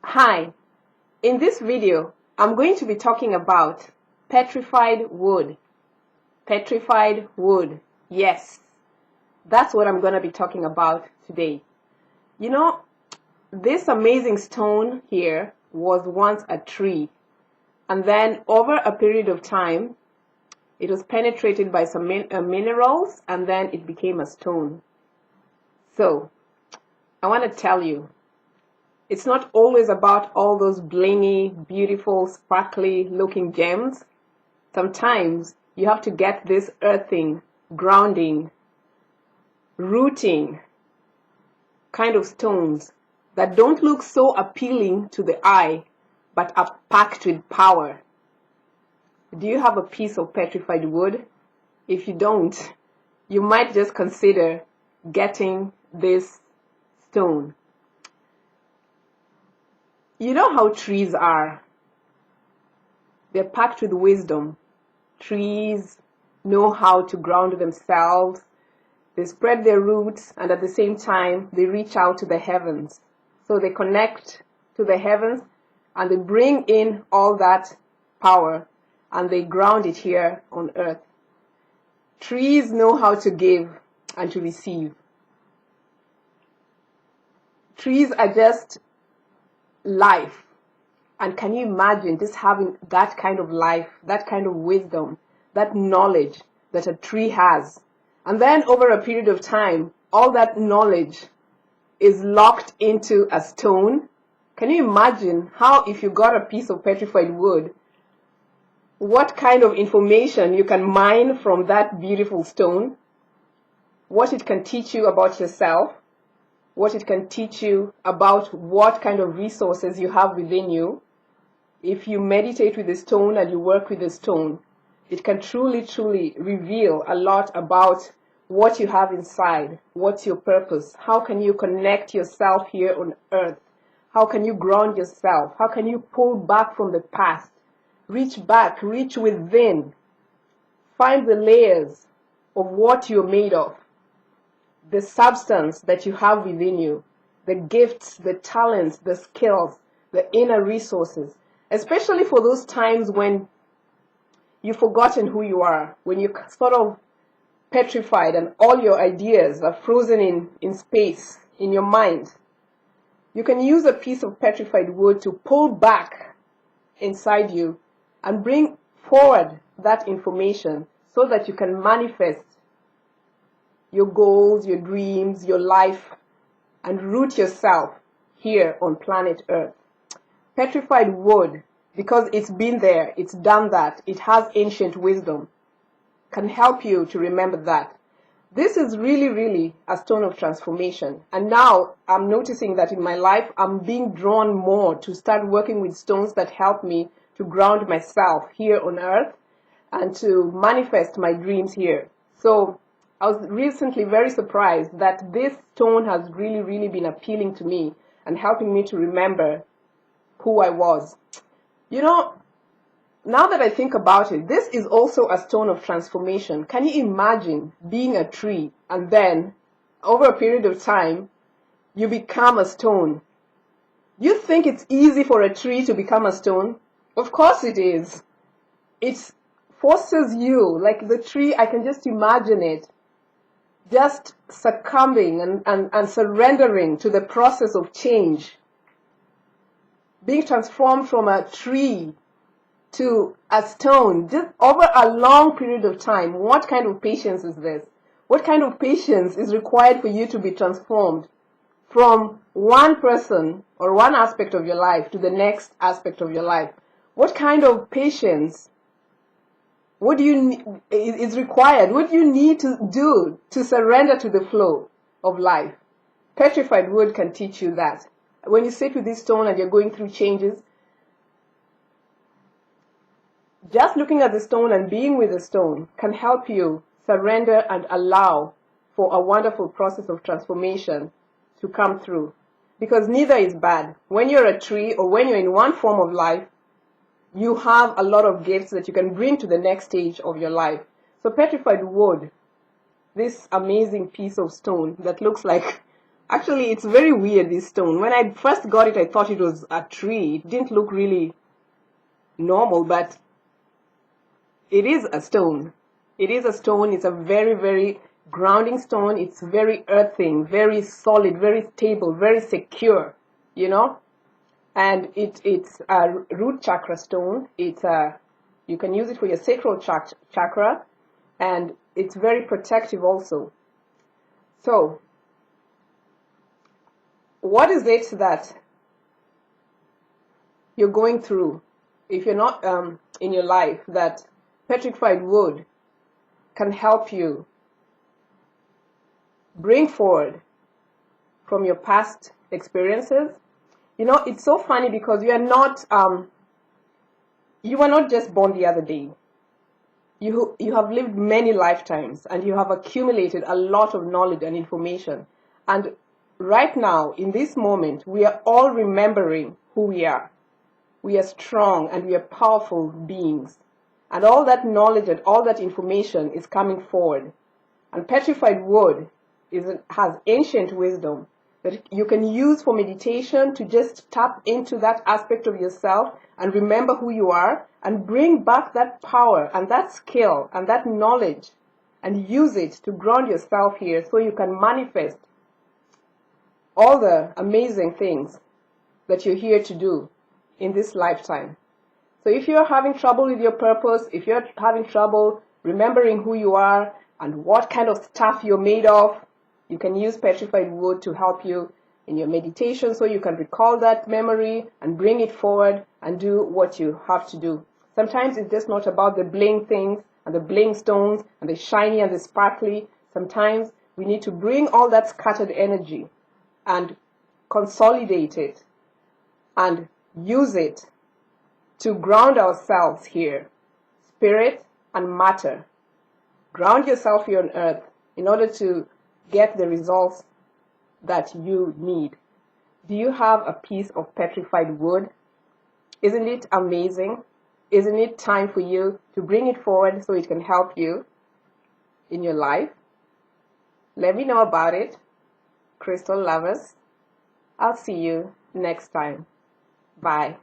Hi, in this video, I'm going to be talking about petrified wood. Petrified wood. Yes, that's what I'm going to be talking about today. You know, this amazing stone here was once a tree, and then over a period of time, it was penetrated by some minerals, and then it became a stone. So, I want to tell you, it's not always about all those blingy, beautiful, sparkly looking gems. Sometimes you have to get this earthing, grounding, rooting kind of stones that don't look so appealing to the eye, but are packed with power. Do you have a piece of petrified wood? If you don't, you might just consider getting this stone. You know how trees are. They're packed with wisdom. Trees know how to ground themselves. They spread their roots, and at the same time, they reach out to the heavens. So they connect to the heavens, and they bring in all that power, and they ground it here on earth. Trees know how to give and to receive. Trees are just life. And can you imagine just having that kind of life, that kind of wisdom, that knowledge that a tree has? And then over a period of time, all that knowledge is locked into a stone. Can you imagine how, if you got a piece of petrified wood, what kind of information you can mine from that beautiful stone? What it can teach you about yourself? What it can teach you about what kind of resources you have within you. If you meditate with the stone and you work with the stone, it can truly reveal a lot about what you have inside. What's your purpose? How can you connect yourself here on earth? How can you ground yourself? How can you pull back from the past? Reach back, reach within. Find the layers of what you're made of. The substance that you have within you, the gifts, the talents, the skills, the inner resources, especially for those times when you've forgotten who you are, when you're sort of petrified and all your ideas are frozen in space, in your mind. You can use a piece of petrified wood to pull back inside you and bring forward that information so that you can manifest your goals, your dreams, your life, and root yourself here on planet Earth. Petrified wood, because it's been there, it's done that, it has ancient wisdom, can help you to remember that. This is really a stone of transformation. And now I'm noticing that in my life, I'm being drawn more to start working with stones that help me to ground myself here on Earth and to manifest my dreams here. So I was recently very surprised that this stone has really been appealing to me and helping me to remember who I was. You know, now that I think about it, this is also a stone of transformation. Can you imagine being a tree and then, over a period of time, you become a stone? You think it's easy for a tree to become a stone? Of course it is. It forces you, like the tree, I can just imagine it, just succumbing and surrendering to the process of change, being transformed from a tree to a stone, just over a long period of time. What kind of patience is this? What kind of patience is required for you to be transformed from one person or one aspect of your life to the next aspect of your life? What kind of patience is required? What do you need to do to surrender to the flow of life? Petrified wood can teach you that. When you sit with this stone and you're going through changes, just looking at the stone and being with the stone can help you surrender and allow for a wonderful process of transformation to come through. Because neither is bad. When you're a tree or when you're in one form of life, you have a lot of gifts that you can bring to the next stage of your life. So petrified wood, this amazing piece of stone that looks like Actually, it's very weird, this stone. When I first got it, I thought it was a tree. It didn't look really normal, but it is a stone. It is a stone. It's a very, very grounding stone. It's very earthing, very solid, very stable, very secure, you know? And it's a root chakra stone. You can use it for your sacral chakra, and it's very protective also. So, what is it that you're going through if you're not in your life that petrified wood can help you bring forward from your past experiences? You know, it's so funny because you were not just born the other day. You have lived many lifetimes, and you have accumulated a lot of knowledge and information. And right now, in this moment, we are all remembering who we are. We are strong and we are powerful beings. And all that knowledge and all that information is coming forward. And petrified wood has ancient wisdom that you can use for meditation to just tap into that aspect of yourself and remember who you are and bring back that power and that skill and that knowledge and use it to ground yourself here so you can manifest all the amazing things that you're here to do in this lifetime. So if you're having trouble with your purpose, if you're having trouble remembering who you are and what kind of stuff you're made of, you can use petrified wood to help you in your meditation so you can recall that memory and bring it forward and do what you have to do. Sometimes it's just not about the bling things and the bling stones and the shiny and the sparkly. Sometimes we need to bring all that scattered energy and consolidate it and use it to ground ourselves here, spirit and matter. Ground yourself here on earth in order to get the results that you need. Do you have a piece of petrified wood? Isn't it amazing? Isn't it time for you to bring it forward so it can help you in your life? Let me know about it, crystal lovers. I'll see you next time. Bye.